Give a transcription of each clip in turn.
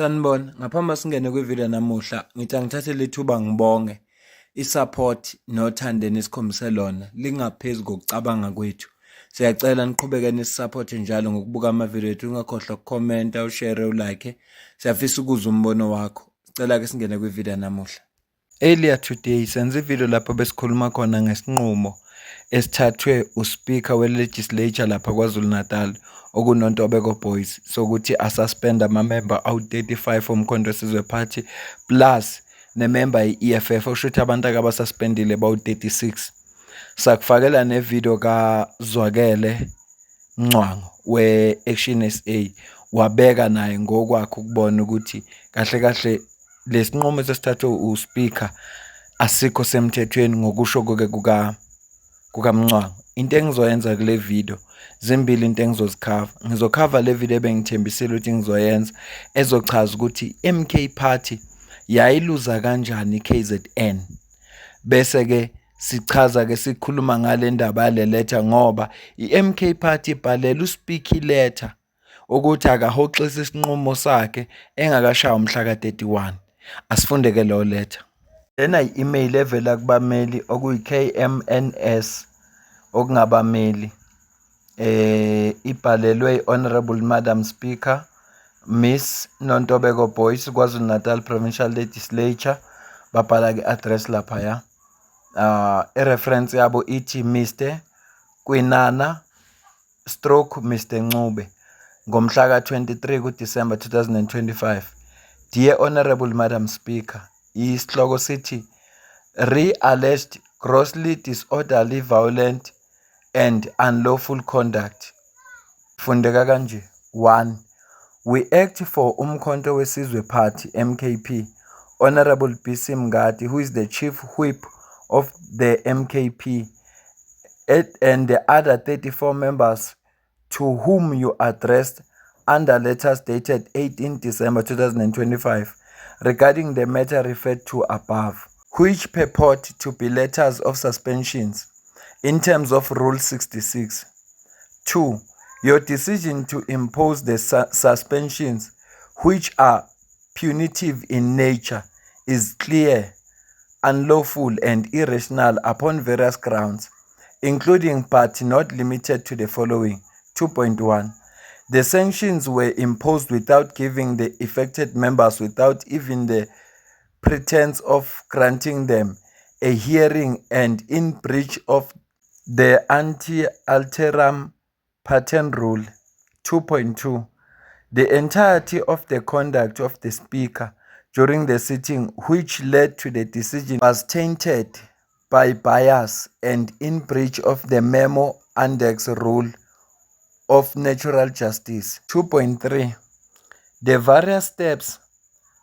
Sanibona, ngaphambi singene kwivideo namuhla, ngithi angithathe lethuba ngibonge i-support nothando enikhombise lona lingaphezu kokucabanga kwethu. Siyacela niqhubeke nisiphote njalo ngokubuka amavidiyo ethu, ungakhohlwa ukukhomenta, ushare, ulike. Siyafisa ukuzwa umbono wakho. Sicela ke singene kwivideo namuhla. Earlier today senze ivideo lapho besikhuluma khona ngesinqumo esithathwe uSpeaker we-Legislature lapha KwaZulu Natal okuNontobeko Boys sokuthi asuspend ama-member awu-35 omkhonto wesizwe party plus nemember ye-EFF okusho ukuthi abantu abasuspendile bawu-36. Sakufakela nevideo kaZwakele Mncwango we-Action SA wabeka naye ngokwakhe ukubona ukuthi kahle kahle lesinqumo sesithathwe uSpeaker asikho semthethweni ngokusho kukaMncwango. Into engizoyenza kule video zimbili into engizozikhava. Ngizokhava le video ebengithembisile ukuthi ngizoyenza ezochaza ukuthi MK Party yayiluza kanjani iKZN. Bese ke sichaza ke sikhuluma ngale ndaba yale letter ngoba iMK Party ibhalela uSpeaker iletter ukuthi akahoxise isinqumo sakhe engakashaya umhla ka-31. Asifunde ke lo letter. Lena i-email evela kubameli okuyi-KMNS okungabameli ibhalelwe Honorable Madam Speaker Miss Nontobeko Boys KwaZulu Natal Provincial Legislature babhala ke address lapha ya reference yabo ithi Mr. Kwinana stroke Mr. Ncube ngomhla ka-23 kuDisemba 2025. Dear Honorable Madam Speaker, isihloko sithi re-alleged grossly disorderly violent and unlawful conduct. Fundeka kanje. 1. We act for Umkhonto Wesizwe Party MKP Honorable BC Mngadi, who is the chief whip of the MKP, and the other 34 members to whom you addressed under letters dated 18 December 2025 regarding the matter referred to above, which purport to be letters of suspensions in terms of Rule 66. 2. Your decision to impose the suspensions, which are punitive in nature, is clear, unlawful and irrational upon various grounds, including but not limited to the following. 2.1. The sanctions were imposed without giving the affected members, without even the pretense of granting them a hearing, and in breach of the anti-alteram patent rule. 2.2. The entirety of the conduct of the Speaker during the sitting which led to the decision was tainted by bias and in breach of the memo index rule of natural justice. 2.3. The various steps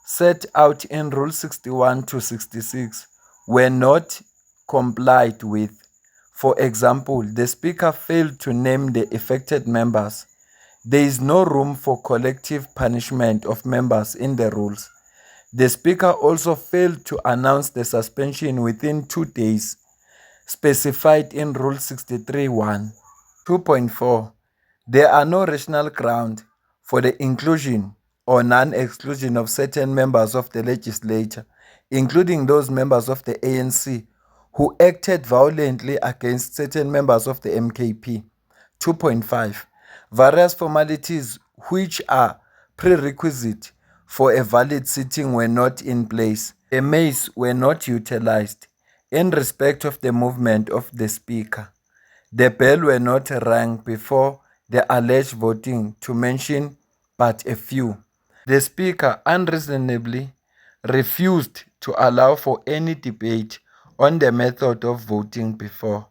set out in Rule 61 to 66 were not complied with. For example, the Speaker failed to name the affected members. There is no room for collective punishment of members in the rules. The Speaker also failed to announce the suspension within 2 days, specified in Rule 63(1). 2.4. There are no rational grounds for the inclusion or non-exclusion of certain members of the legislature, including those members of the ANC who acted violently against certain members of the MKP. 2.5. Various formalities which are prerequisite for a valid sitting were not in place. The mays were not utilized in respect of the movement of the Speaker. The bell were not rang before the alleged voting, to mention but a few. The Speaker unreasonably refused to allow for any debate on the method of voting before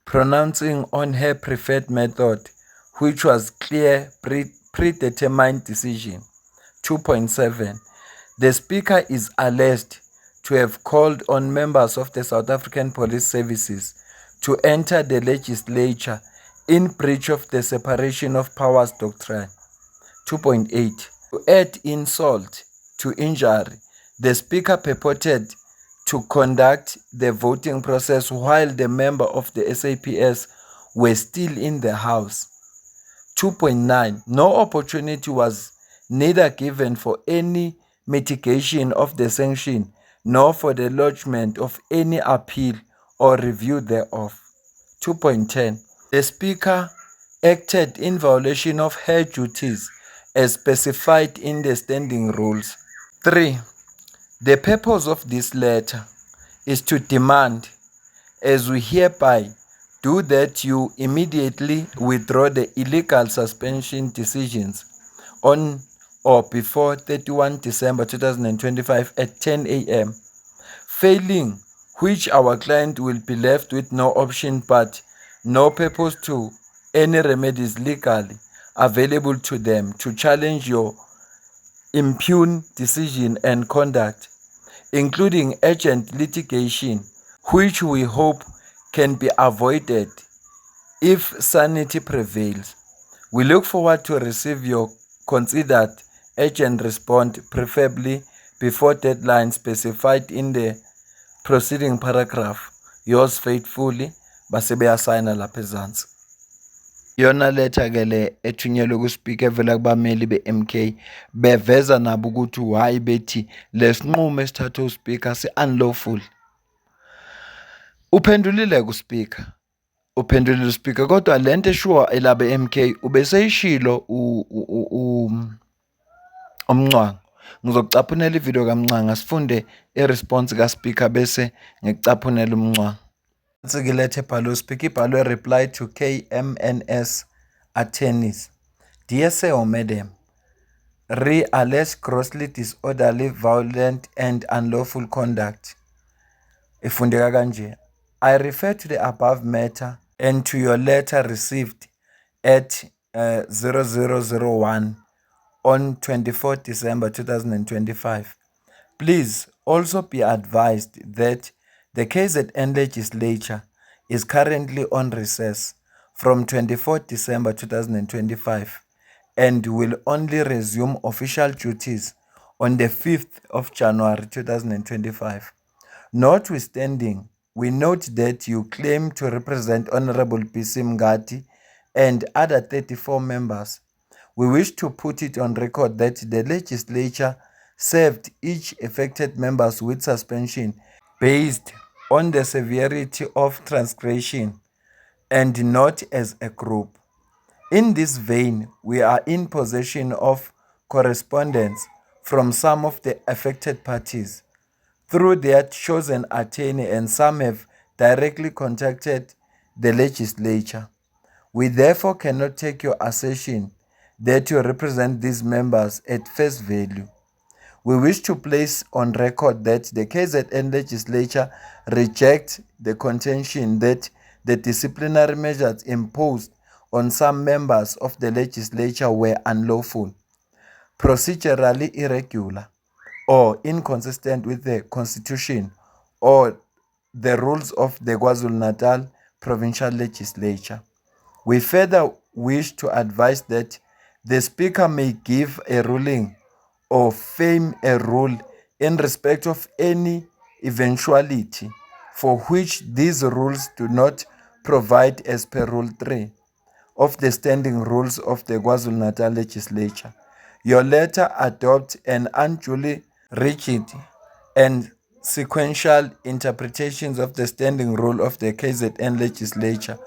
pronouncing on her preferred method, which was clear predetermined decision. 2.7. The Speaker is alleged to have called on members of the South African Police Services to enter the legislature in breach of the separation of powers doctrine. 2.8. To add insult to injury, the Speaker purported to conduct the voting process while the member of the SAPS were still in the House. 2.9. No opportunity was neither given for any mitigation of the sanction nor for the lodgment of any appeal or review thereof. 2.10. The Speaker acted in violation of her duties as specified in the standing rules. 3. The purpose of this letter is to demand, as we hereby do, that you immediately withdraw the illegal suspension decisions on or before 31 December 2025 at 10 a.m., failing which our client will be left with no option but no purpose to any remedies legally available to them to challenge your impugn decision and conduct, including urgent litigation, which we hope can be avoided if sanity prevails. We look forward to receive your considered urgent response, preferably before deadline specified in the preceding paragraph. Yours faithfully, base beyasayina lapha ezansi. Yona letha ke le ethunyelwe kuSpeaker evela kubameli be-MK beveza nabo ukuthi why bethi lesinqumo esithathwe uSpeaker si-unlawful. Uphendulile kuSpeaker. Uphendulile uSpeaker kodwa lento eshuwa elabe MK ubeseyishilo uMncwangu. Ngizokucaphunela ivideo kaMncwangu asifunde iresponse kaSpeaker bese ngikucaphunela uMncwangu. Nsikilethe ebhalwe uSpeaker ibhalwe reply to KMNS attorneys. Dear Sir or Madam, alleged grossly disorderly, violent and unlawful conduct. Ifundeka kanje. I refer to the above matter and to your letter received at 0001 on 24 December 2025. Please also be advised that the KZN legislature is currently on recess from 24 December 2025 and will only resume official duties on the 5th of January 2025. Notwithstanding, we note that you claim to represent Honorable PC Mngadi and other 34 members. We wish to put it on record that the legislature served each affected member with suspension based on the severity of transgression and not as a group. In this vein, we are in possession of correspondence from some of the affected parties through their chosen attorney, and some have directly contacted the legislature. We therefore cannot take your assertion that you represent these members at face value. We wish to place on record that the KZN legislature rejects the contention that the disciplinary measures imposed on some members of the legislature were unlawful, procedurally irregular, or inconsistent with the Constitution or the rules of the KwaZulu-Natal Provincial Legislature. We further wish to advise that the Speaker may give a ruling or frame a rule in respect of any eventuality for which these rules do not provide as per Rule 3 of the standing rules of the KwaZulu-Natal Legislature. Your letter adopts an unduly rigid and sequential interpretations of the standing rule of the KZN legislature,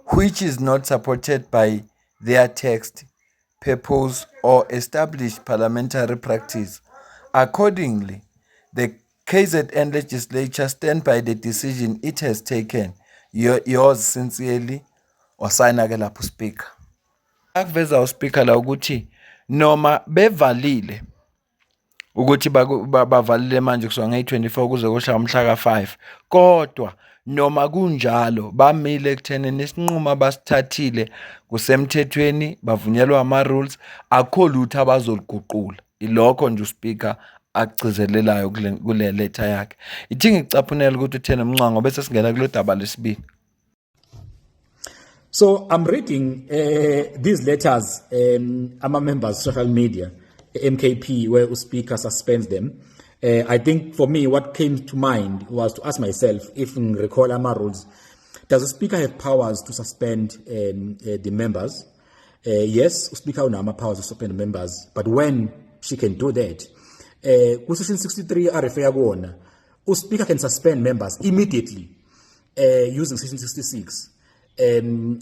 which is not supported by their text, purpose, or established parliamentary practice. Accordingly, the KZN legislature stands by the decision it has taken. Yours sincerely, wasayina ke lapho uSpeaker. Akuveza uSpeaker la ukuthi noma bevalile ukuthi bavalile manje kusukela ngeyi-24 kuze kushaya umhla ka-5, kodwa noma kunjalo bamile ekuthenini isinqumo abasithathile kusemthethweni, bavunyelwa ama-rules, akho lutho abazoliguqula. Ilokho nje uSpeaker akugcizelelayo kule letter yakhe. Ithi ngikucaphunela ukuthi uthena Mncwangu bese singena kulo daba lesibili. So I'm reading these letters among members social media, MKP, where Speaker suspends them. I think for me, what came to mind was to ask myself, if in recall AMA rules, does the Speaker have powers to suspend the members? Yes, uSpeaker unama powers to suspend members, but when she can do that, Section 63 refer kuona, uSpeaker can suspend members immediately using Section 66.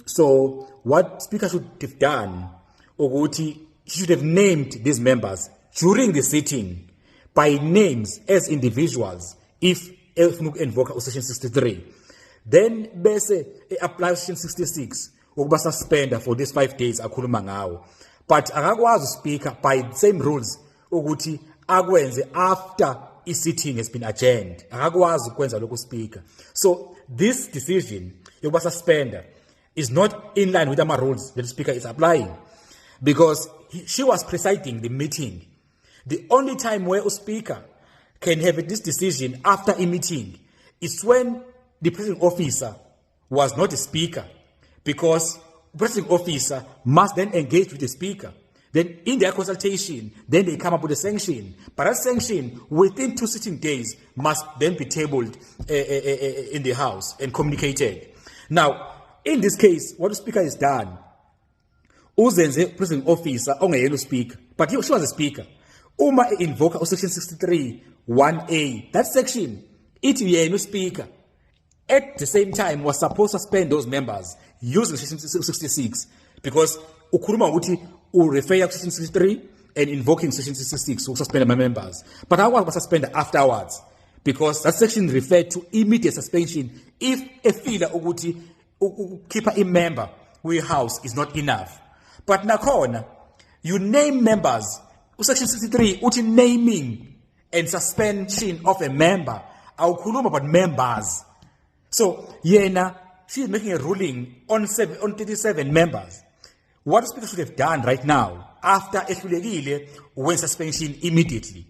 So what Speaker should have done, ukuthi she should have named these members during the sitting by names as individuals if invoke Section 63. Then bese apply Section 66 ukuba suspender for these 5 days akhuluma ngawo. But akakwazi uSpeaker by the same rules ukuthi akwenze after a sitting has been adjourned. Akakwazi ukwenza lokho uSpeaker. So this decision yokuba suspender is not in line with the rules that the Speaker is applying, because she was presiding the meeting. The only time where a Speaker can have this decision after a meeting is when the presiding officer was not a Speaker, because the presiding officer must then engage with the Speaker. Then in their consultation, then they come up with a sanction. But that sanction within 2 sitting days must then be tabled in the House and communicated. Now, in this case, what the Speaker has done, uzenze presiding officer ongeyena Speaker, but she was a Speaker. Uma invoke Section 63 1A, that section, it yena Speaker at the same time was supposed to suspend those members using Section 66, because ukhuluma ukuthi refer to Section 63 and invoking Section 66 to suspend my members. But I want to suspend afterwards, because that section referred to immediate suspension if a fila ukuthi keep a member with house is not enough. But nakhona you name members. Section 63 uthi naming and suspension of a member. Awukhuluma about members. So yena, she is making a ruling on 37 members. What the Speaker should have done right now, after ehlulekile, when suspension immediately,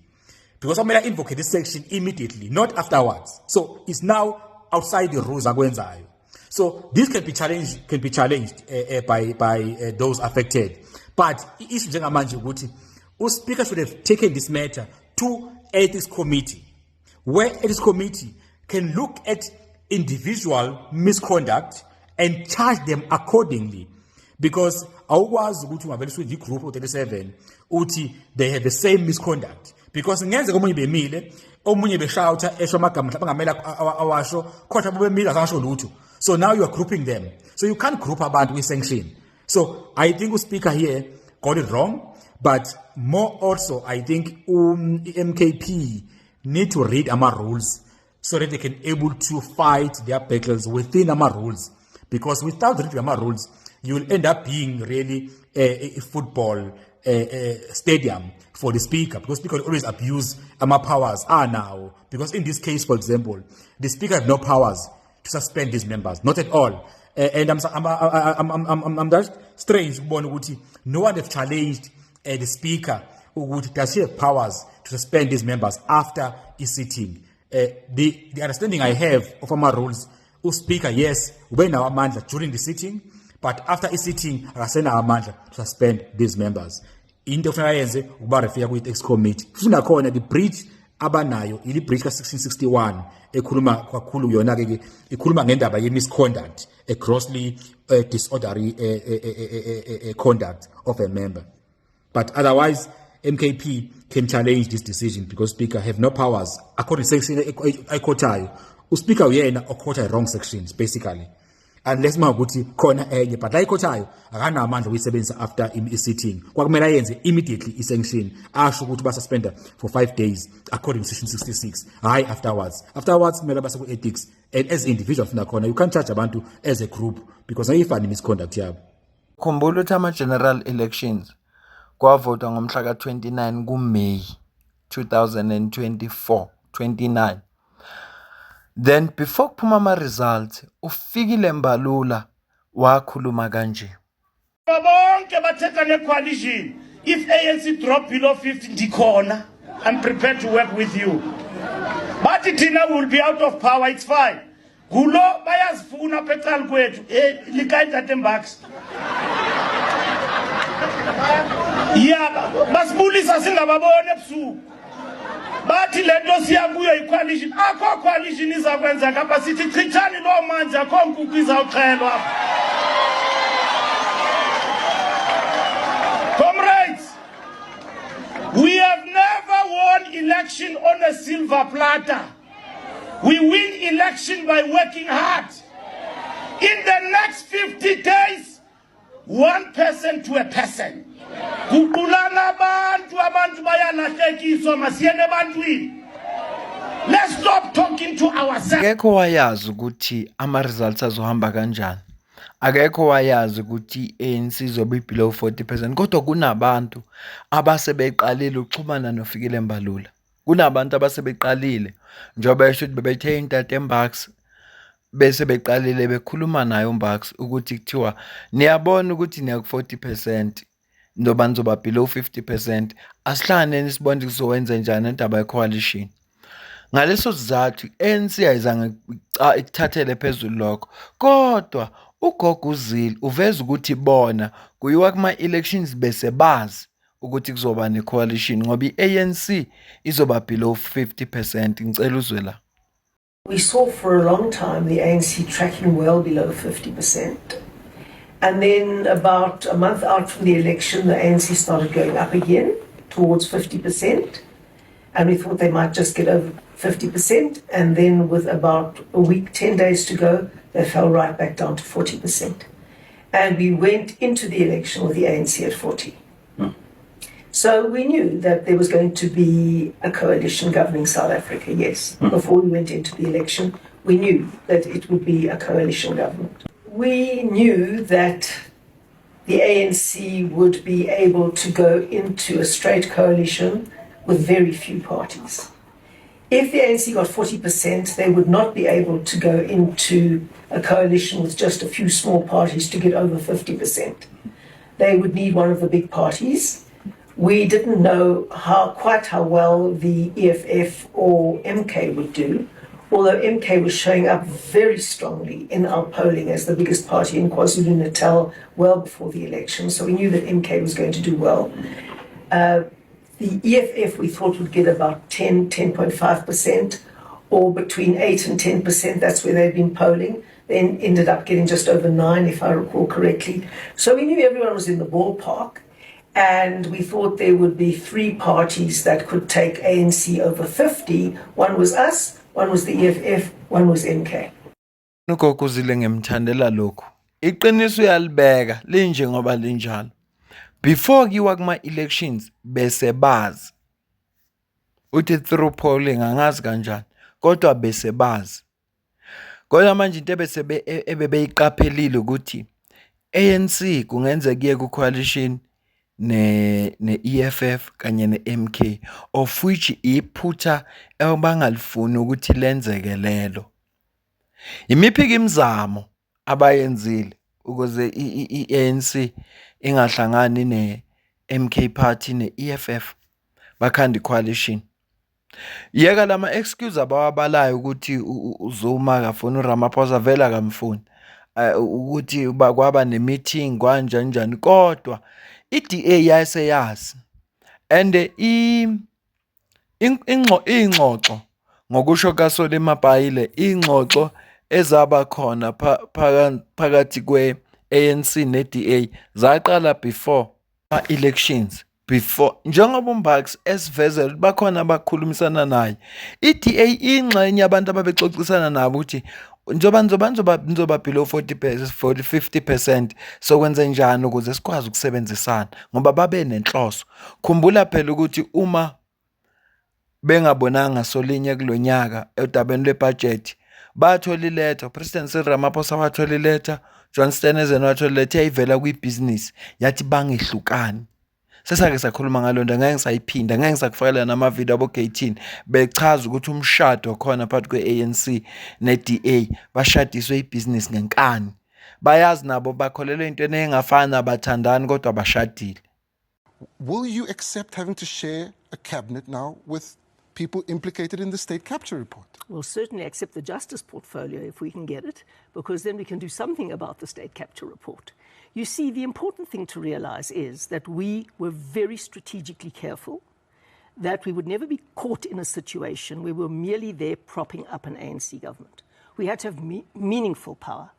because I'm going to invoke this section immediately, not afterwards. So it's now outside the rules akwenzayo. So this can be challenged by those affected. But issue njengamanje ukuthi uSpeaker should have taken this matter to ethics committee, where ethics committee can look at individual misconduct and charge them accordingly. Because awukwazi ukuthi ungaveliswe igroup of 37 uthi they have the same misconduct, because ngenze komunye bemile omunye beshouta esho amagama mhlawumbe ngamela awasho kodwa bemile akasho lutho. So now you are grouping them, so you can't group abantu with sanction. So I think uSpeaker here got it wrong. But more also, I think MKP need to read AMA rules so that they can able to fight their battles within AMA rules. Because without reading AMA rules, you will end up being really a football stadium for the Speaker, because Speaker will always abuse AMA powers now. Because in this case, for example, the Speaker has no powers to suspend these members, not at all. And I'm just strange. No one have challenged the Speaker does he have powers to suspend these members after his sitting. The understanding I have of our rules, Speaker, yes, when our mandla during the sitting, but after a sitting, send our mandla to suspend these members. In the Frenze, Ubarafia with ex committee. The breach abanayo, ili breach 1661, ekuluma kwa kulu yonagege, ekuluma ngenda by misconduct, a grossly disorderly conduct of a member. But otherwise, MKP can challenge this decision because Speaker have no powers. According to section Ekotayo, Speaker yena okota wrong sections basically. Unless maguti corner enye, but like Ekotayo, akana amandla uyisebenzisa after sitting. Kwakumela yenze immediately isanction asho ukuthi ba suspender for 5 days according to section 66. Hayi afterwards. Afterwards kumele base ku ethics, and as individual funa khona you can't charge abantu as a group because ayifani misconduct yabo. Khumbula ukuthi ama general elections kwavotwa ngomhla ka-29 kuMeyi 2024, 29. Then before kuphuma ama-results, uFikile Mbalula wakhuluma kanje. Bonke bathetha ne-coalition. If ANC drop below 50 ndikhona, I'm prepared to work with you. But thina will be out of power, it's fine. Gulo bayazifuna apha ecala kwethu, likayintate Mbax. Yeah, basibulisa singababone ebusuku. Bathi lento siyakuyo i-coalition. Akho coalition izakwenza ngapha sithi chithani lo manzi akho nkukhu izawuxhelwa. election on a silver platter. We win election by working hard. In the next 50 days, one person to a person. Kukulana bantu abantu bayalahlekiswa masiyene bantwini. Let's stop talking to ourselves. Akekho wayazi ukuthi ama-results azohamba kanjani. Akekho wayazi ukuthi i-ANC izobe below 40%. Kodwa kunabantu abasebeqalile ukuxhumana noFikile Mbalula. Kunabantu abasebeqalile njengoba esho ukuthi bebethe intatembaks bese beqalile bekhuluma naye uMbax ukuthi kuthiwa niyabona ukuthi niya ku-40% ndoba nizoba below 50%. Asihlanganeni sibone kuzowenza njani indaba ye-coalition. Ngaleso sizathu ANC ayizange ikuthathele phezulu lokho, kodwa uGogo uZille uveza ukuthi bona kuyiwa kuma-elections bese bazi ukuthi kuzoba ne-coalition ngoba i-ANC izoba below 50%. Ngicela uzwe la. We saw for a long time the ANC tracking well below 50%. And then about a month out from the election, the ANC started going up again towards 50%. And we thought they might just get over 50%. And then with about a week, 10 days to go, they fell right back down to 40%. And we went into the election with the ANC at 40. So we knew that there was going to be a coalition governing South Africa, yes. Before we went into the election, we knew that it would be a coalition government. We knew that the ANC would be able to go into a straight coalition with very few parties. If the ANC got 40%, they would not be able to go into a coalition with just a few small parties to get over 50%. They would need one of the big parties. We didn't know quite how well the EFF or MK would do, although MK was showing up very strongly in our polling as the biggest party in KwaZulu-Natal well before the election, so we knew that MK was going to do well. The EFF we thought would get about 10.5%, or between 8 and 10%, that's where they'd been polling. Then ended up getting just over 9, if I recall correctly. So we knew everyone was in the ballpark. And we thought there would be 3 parties that could take ANC over 50. One was us, one was the EFF, one was MK. uGogo uZille ngemthandela lokhu. Iqiniso uyalibeka linje ngoba linjalo. Before kiwa kuma-elections bese bazi. Uthi through polling angazi kanjani, kodwa bese bazi. Kodwa manje into ebebeyiqaphelile ukuthi ANC kungenzeka kuye ku-coalition ne-EFF kanye ne-MK, of which iphutha abangalifuni ukuthi lenzeke lelo. Imiphi imizamo abayenzile ukuze i-ANC ingahlangani ne-MK party ne-EFF bakhanda i-coalition. Yeka lama excuse abawabalayo ukuthi uZuma akafuna uRamaphosa vela akamfuni. Ukuthi kwaba ne-meeting kanjani kodwa i-DA yaseyazi and ingxoxo ngokusho kaSoli Mabhayile ingxoxo ezaba khona phakathi kwe-ANC ne-DA zaqala before elections. Before njengoba uMbax esivezela bakhona abakhulumisana naye, i-DA ingxenye abantu ababexoxisana nabo ukuthi njoba below 50%, so kwenze njani ukuze sikwazi ukusebenzisana ngoba babe nenhloso. Khumbula phela ukuthi uma bengabonanga solinye kulonyaka edabeni lebudget bathola iletha, President Cyril Ramaphosa wathola iletha, John Steenhuisen wathola iletha eyivela kwi-business yathi bangehlukani. Sesake sakhuluma ngalonto, ngeke ngisayiphinda, ngeke ngisakufakela namavideo abo-18 bechaza ukuthi umshado khona phakathi kwe-ANC ne-DA bashadiswe ibhizinisi ngenkani. Bayazi nabo bakholelwe entweni engafani, abathandani kodwa bashadile. Will you accept having to share a cabinet now with people implicated in the state capture report? We'll certainly accept the justice portfolio if we can get it, because then we can do something about the state capture report. You see, the important thing to realize is that we were very strategically careful, that we would never be caught in a situation where we were merely there propping up an ANC government. We had to have meaningful power.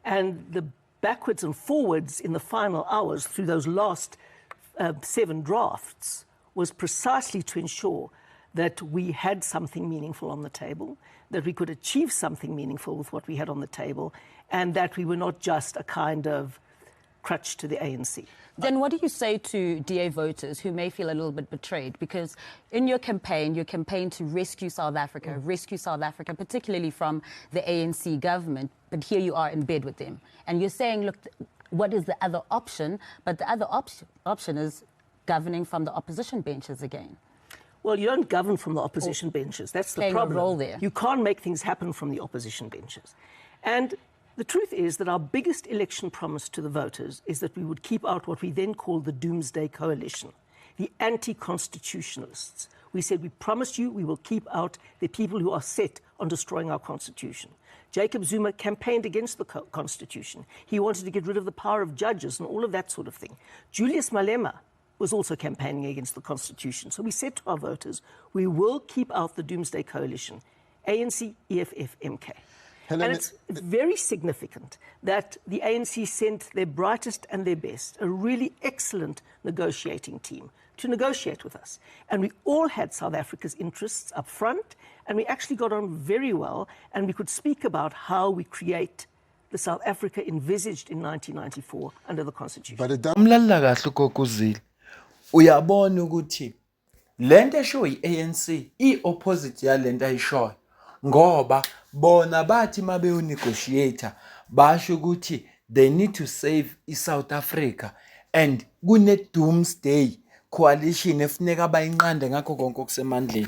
And the backwards and forwards in the final hours through those last 7 drafts was precisely to ensure that we had something meaningful on the table, that we could achieve something meaningful with what we had on the table, and that we were not just a kind of crutch to the ANC. Then what do you say to DA voters who may feel a little bit betrayed? Because in your campaign to rescue South Africa, particularly from the ANC government, but here you are in bed with them. And you're saying, look, what is the other option? But the other option is governing from the opposition benches again. Well, you don't govern from the opposition benches. That's the problem. Playing a role there. You can't make things happen from the opposition benches. And the truth is that our biggest election promise to the voters is that we would keep out what we then called the Doomsday Coalition, the anti-constitutionalists. We said, we promised you we will keep out the people who are set on destroying our constitution. Jacob Zuma campaigned against the constitution. He wanted to get rid of the power of judges and all of that sort of thing. Julius Malema was also campaigning against the constitution. So we said to our voters, we will keep out the Doomsday Coalition, ANC, EFF, MK. And it's very significant that the ANC sent their brightest and their best, a really excellent negotiating team, to negotiate with us. And we all had South Africa's interests up front, and we actually got on very well, and we could speak about how we create the South Africa envisaged in 1994 under the Constitution. But it does. Umlalela kahle uGoguzile. Uyabona ukuthi lento esho iANC iopposite yalento ayishoyo. Ngoba bona bathi mabe negotiator basho ukuthi they need to save iSouth Africa and kune doomsday coalition efuneka bayinqande ngakho konke okusemandleni.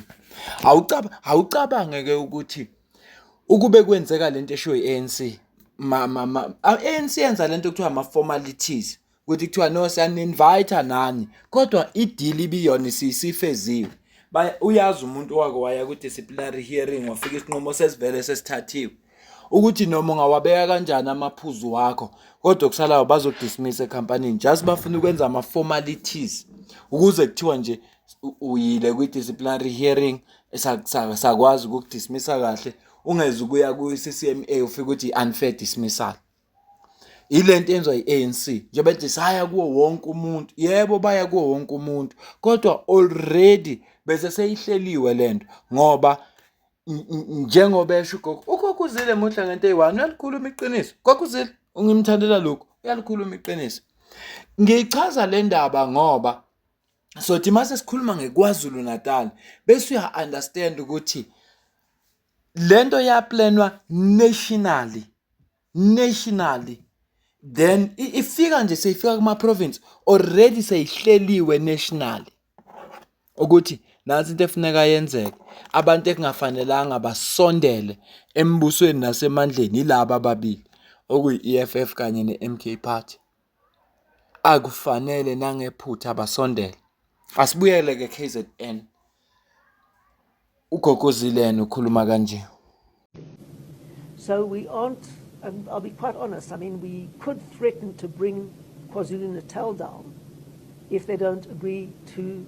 Awucabange ke ukuthi ukube kwenzeka lento esho iANC ANC yenza lento kuthiwa ama formalities ukuthi kuthiwa no siyaninvite nani kodwa ideal ibiyona sisifeziwe. Uyazi umuntu wake waya ku disciplinary hearing wafika isinqumo sesivele sesithathiwe ukuthi noma ungawabeka kanjani amaphuzu wakho kodwa kusalayo bazodismiss ecompany just bafuna ukwenza ama formalities ukuze kuthiwa nje uyile ku disciplinary hearing sakwazi ukudismissa kahle ungeze ukuya ku CCMA ufika ukuthi unfair dismissal. Ilento enzwa iANC njengoba bethi saya kuwo wonke umuntu. Yebo baya kuwo wonke umuntu kodwa already bese seyihleliwe lento ngoba njengoba esho uGoguzile muhla ngento eyi1 uyalikhuluma iqiniso. Goguzile ungimthandela lokho uyalikhuluma iqiniso. Ngichaza le ndaba ngoba sothi mase sikhuluma ngeKwaZulu Natal bese uya understand ukuthi lento yaplanwa nationally then ifika nje seyifika kuma province already seyihleliwe nationally ukuthi nazi into efuneka yenzeke abantu ekungafanelanga basondele embusweni nasemandleni ilaba ababili okuyi-EFF kanye neMK party akufanele nangephutha basondele. Asibuyele ke KZN uGoguzile ukhuluma kanje. So we aren't, and I'll be quite honest, I mean, we could threaten to bring KwaZulu-Natal down if they don't agree to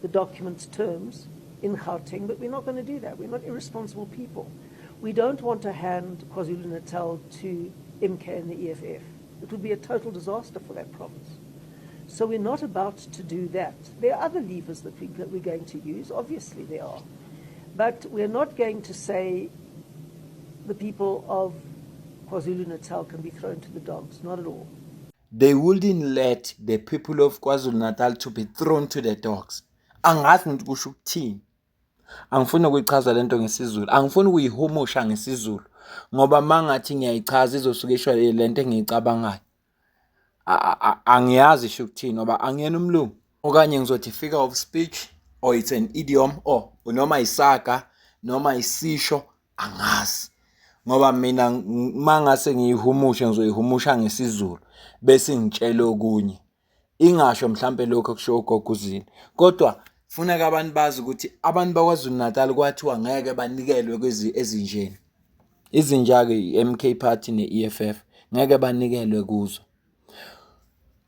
the document's terms in Gauteng, but we're not going to do that. We're not irresponsible people. We don't want to hand KwaZulu-Natal to MK and the EFF. It would be a total disaster for that province. So we're not about to do that. There are other levers that we're going to use, obviously there are. But we're not going to say the people of KwaZulu-Natal can be thrown to the dogs, not at all. They wouldn't let the people of KwaZulu-Natal to be thrown to the dogs. Angazi ngithi kusho ukuthini. Angifuni ukuyichaza lento ngesizulu. Angifuni ukuyihumusha ngesizulu ngoba mangathi ngiyayichaza izosuke ishwa lento engiyicabangayo. Angiyazi isho ukuthini ngoba angiyena umlungu. Okanye ngizothi figure of speech or it's an idiom or noma isaga noma isisho angazi. Ngoba mina mangase ngiyihumushe ngizoyihumusha ngesizulu bese ngitshela okunye. Ingasho mhlambe lokho kusho uGoguzile. Kodwa funeka abantu bazi ukuthi abantu bakwaZulu Natal kwathiwa ngeke banikelwe kwezi ezinjeni. Izinja ke iMK party neEFF ngeke banikelwe kuzo.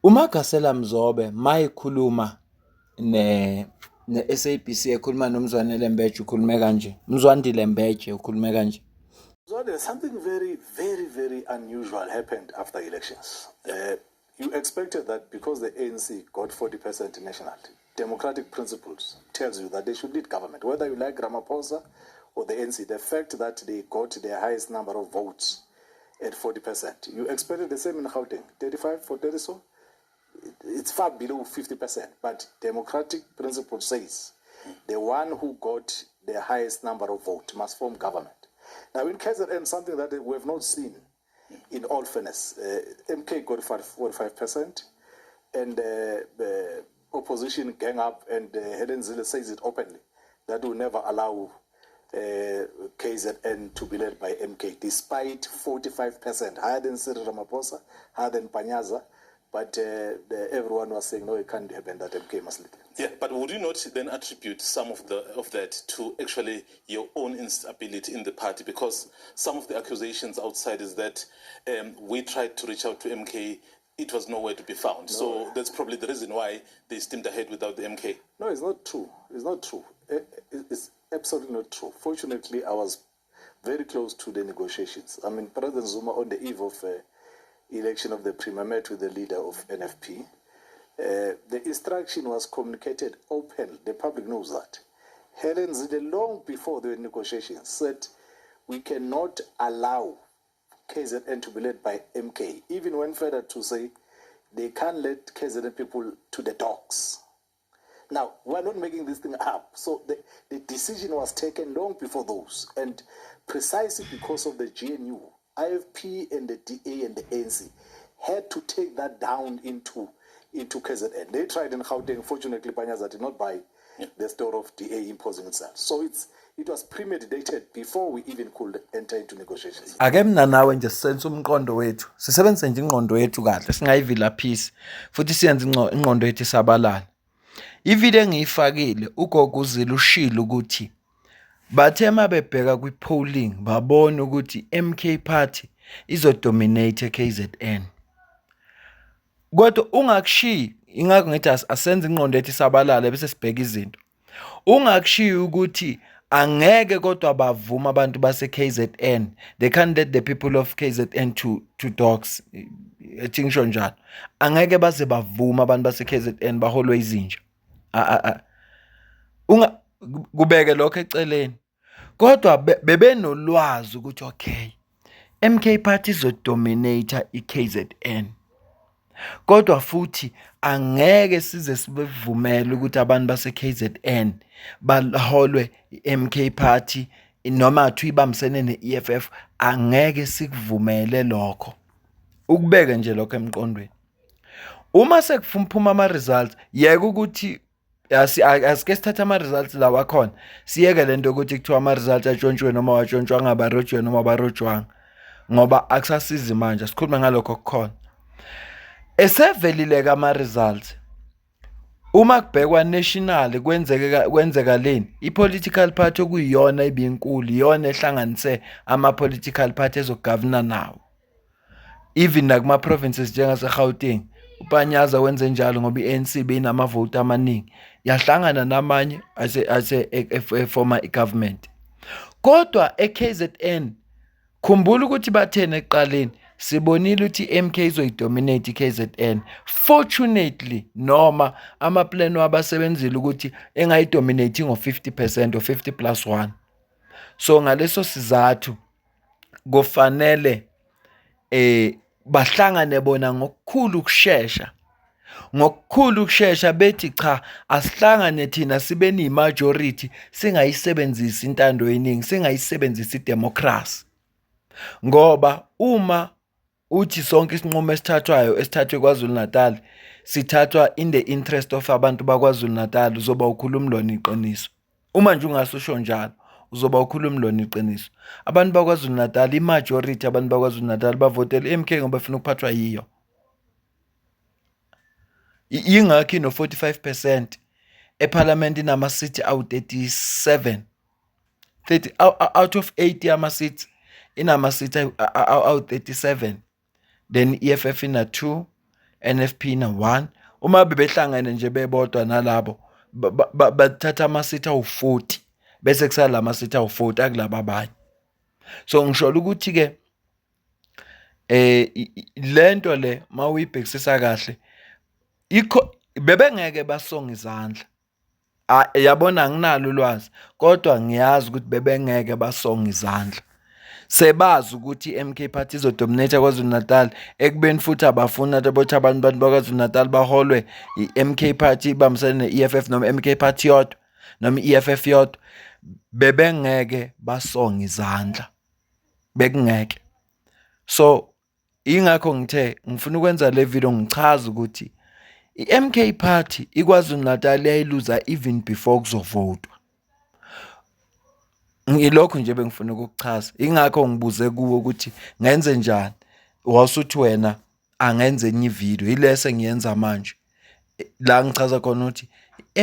uMagasela Mzobe mayikhuluma ne-SABC ekhuluma noMzwanele Mbeje ukhulume kanje. Mzwandile Mbeje ukhulume kanje. So there's something very, very, very unusual happened after elections. You expected that because the ANC got 40% nationally, democratic principles tells you that they should lead government. Whether you like Ramaphosa or the ANC, the fact that they got the highest number of votes at 40%, you expected the same in Gauteng, 35 for 30 so? It's far below 50%, but democratic principle says the one who got the highest number of votes must form government. Now in KZN, something that we have not seen, in all fairness, MK got 45%, and the opposition gang up, and Helen Zille says it openly, that will never allow KZN to be led by MK, despite 45%, higher than Cyril Ramaphosa, higher than Panyaza, but everyone was saying, no, it can't happen, that MK must lead. Yeah, but would you not then attribute some of that to actually your own instability in the party? Because some of the accusations outside is that we tried to reach out to MK, it was nowhere to be found. No. So that's probably the reason why they steamed ahead without the MK. No, it's not true. It's not true. It's absolutely not true. Fortunately, I was very close to the negotiations. I mean, President Zuma, on the eve of election of the Premier, met with the leader of NFP. The instruction was communicated openly. The public knows that. Helen Zille, long before the negotiations, said we cannot allow KZN to be led by MK, even went further to say they can't let KZN people to the dogs. Now, we're not making this thing up. So the decision was taken long before those. And precisely because of the GNU, IFP and the DA and the ANC had to take that down into KZN. They tried in Gauteng. Fortunately, Panyaza did not buy the story of DA imposing itself. So it was premeditated before we even could enter into negotiations. Ake mina nawe nje sisenze umqondo wethu. Sisebenzise nje ingqondo yethu kahle. Singayivilaphisi. Futhi siyenze ingqondo yethu isabalala. Ivile engiyifakile ugogo uZille ushilo ukuthi bathe mabebheka kwi-polling babona ukuthi MK party izodominate eKZN. Kodwa ungakushiyi ingakho ngithi asenze ingqondo ethi sabalala bese sibheka izinto. Ungakushiyi ukuthi angeke kodwa bavuma abantu base KZN. They can't let the people of KZN to dogs. Ethi ngisho njalo. Angeke baze bavuma abantu base KZN baholwe izinja. Kubeke lokho eceleni. Kodwa bebenolwazi ukuthi okay, MK party izodominate iKZN. Kodwa futhi angeke size sibevumele ukuthi abantu base KZN baholwe iMK party noma athi ibambisene neEFF, angeke sikuvumele lokho. Ukubeka nje lokho emqondweni. Uma sekuphuma ama results, yeke ukuthi asike sithatha ama results lawa khona. Siyeke lento ukuthi kuthiwa ama results atshontshwe noma watshontshwa ngabarojwe noma barojwanga. Ngoba akusasizi manje sikhuluma ngalokho kukhona. Esevelile ama results. Uma kubhekwa national kwenzeka leni, ipolitical party okuyiyona ibinkulu, iyona ehlanganise ama political party ezogovernor nawo. Even nakuma provinces njengase Gauteng, uPanyaza wenze njalo ngoba iANC benama vote amaningi. Yahlangana namanye ase former government. Kodwa eKZN khumbula ukuthi bathene eqaleni sibonile ukuthi MK izoyidominate iKZN. Fortunately noma ama plan wabasebenzile ukuthi engayidominate ngo50% or 50+1. So ngaleso sizathu kufanele bahlangane bona ngokukhulu ukushesha bethi cha asihlangane thina sibe ni majority singayisebenzisi intando yeningi, singayisebenzisi idemocracy. Ngoba uma uthi sonke isinqumo esithathwe KwaZulu Natal sithathwa in the interest of abantu bakwaZulu Natal, uzoba ukhuluma lona iqiniso. Uma nje ungasusho njalo uzoba ukhuluma lona iqiniso. Abantu bakwaZulu Natal, imajority abantu bakwaZulu Natal bavotela MK ngoba bafuna ukuphathwa yiyo. Ingakho no 45% eParliament inama seat awu37. 30 out of 80 ama seats inama seat awu37. Then EFF ina 2, NFP ina 1. Uma bebehlangene nje bebodwa nalabo bathatha ama seat awu40 bese kusala ama seat awu40 akulaba abanye. So ngisho ukuthi ke lento le mawuyibhekisisa kahle bebengeke basonga izandla. Yabona anginalo ulwazi kodwa ngiyazi ukuthi bebengeke basonga izandla. Sebazi ukuthi i-MK Party izodominate KwaZulu-Natal ekubeni futhi abafuna ukuthi abantu bakwaZulu-Natal baholwe i-MK Party ibambisene ne-EFF noma MK Party yodwa noma i-EFF yodwa. Bebengeke basonga izandla, bekungeke. So ingakho ngithe ngifuna ukwenza le video ngichaza ukuthi i-MK Party iKwaZulu-Natal yayiluza even before kuzovotwa. Ngilokho nje bengifuna ukukuchaza. Ingakho ngibuze kuwe ukuthi ngenze njani. Wasuthi wena angenze enye video ilese ngiyenza manje. La ngichaza khona ukuthi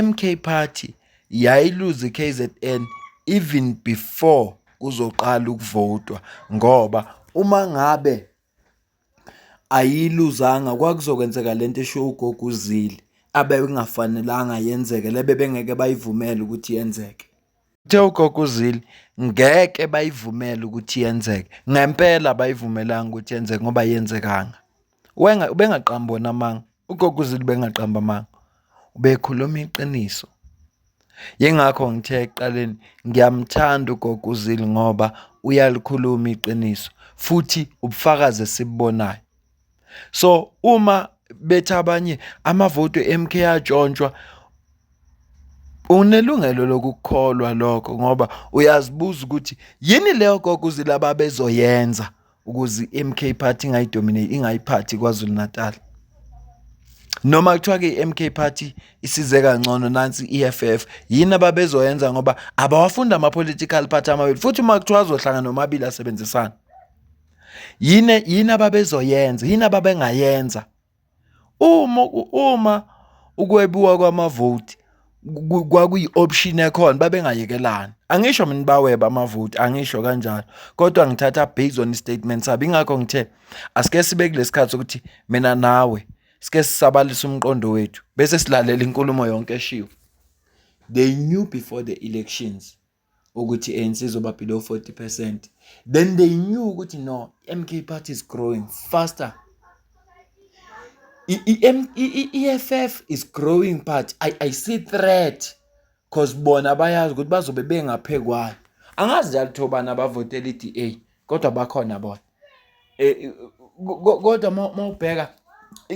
MK Party yayiluza iKZN even before kuzoqala ukuvotwa, ngoba uma ngabe ayiluzanga kwakuzokwenzeka lento esho ugogo uZille abebengafanelanga yenzeke, lebe bengeke bayivumele ukuthi yenzeke. Uthe ugogo uZille ngeke bayivumele ukuthi yenzeke, ngempela bayivumelanga ukuthi yenzeke ngoba yenzekanga. Ubengaqamba wona manga, ugogo uZille bengaqamba manga, ubekhuluma iqiniso. Yingakho ngithe ekuqaleni ngiyamthanda ugogo uZille ngoba uyalikhuluma iqiniso futhi ubufakazi esibubonayo. So uma bethi abanye amavoto MK atshontshwa, unelungelo lokukholwa lokho ngoba uyazibuza ukuthi yini leyo gogo uZille ababezoyenza ukuze i-MK Party ingayidominate, ingayiphathi KwaZulu-Natal. Noma kuthiwa ke i-MK Party isize kangcono nansi i-EFF, yini ababezoyenza ngoba abawafunda ama-political party amabili futhi uma kuthiwa azohlangana nomabili asebenzisana. Yini ababezoyenza, yini ababengayenza. Uma ukwebiwa kwamavoti kwakuyi-option ekhona babengayekelani. Angisho mina baweba amavoti, angisho kanjalo, kodwa ngithatha based on statement sabo. Ingakho ngithe asike sibe kulesikhathi ukuthi mina nawe sike sisabalisa umqondo wethu bese silalela inkulumo yonke eshiwo. They knew before the elections ukuthi ANC izoba below 40%. Then they knew ukuthi no, MK Party is growing faster. EFF is growing, but I see threat because bona bayazi ukuthi bazobe bengaphekwayo. Angazi njalo thobana abavotela iDA kodwa bakhona bona. Kodwa mawubheka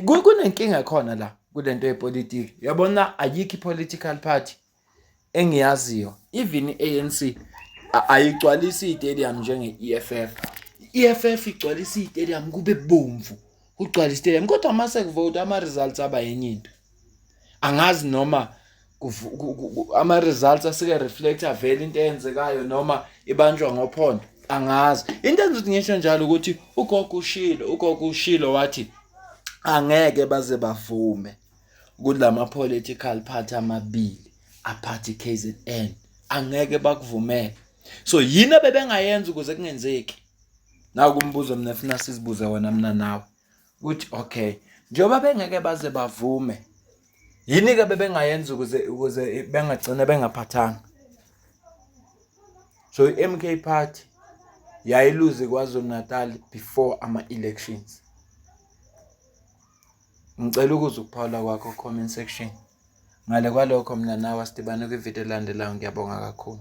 kunenkinga khona la kulento yepolitiki. Yabona ayikho political party engiyaziyo, even i-ANC ayigcwalisa i-stadium njenge-EFF. I-EFF igcwalisa i-stadium kube bomvu, ugcwalisa i-stadium kodwa mase kuvota ama-results aba yenye into. Angazi noma ama-results asike reflecta vele into eyenzekayo noma ibanjwa ngophondo, angazi. Into enza ukuthi ngisho njalo ukuthi ugogo ushilo wathi angeke baze bavume kulama political party amabili aphathi KZN, angeke bakuvumele. So yini bebengayenza ukuze kungenzeki? Naku umbuzo mina funa sizibuze wona mina nawe ukuthi okay, njoba bengeke baze bavume, yini ke bebengayenza ukuze bengagcina bengaphathanga? So i-MK Party yayiluze KwaZulu-Natal before ama-elections. Ngicela ukuze ukuphawula kwakho comment section. Ngale kwalokho mina nawe sidibane kwivideo elandelayo. Ngiyabonga kakhulu.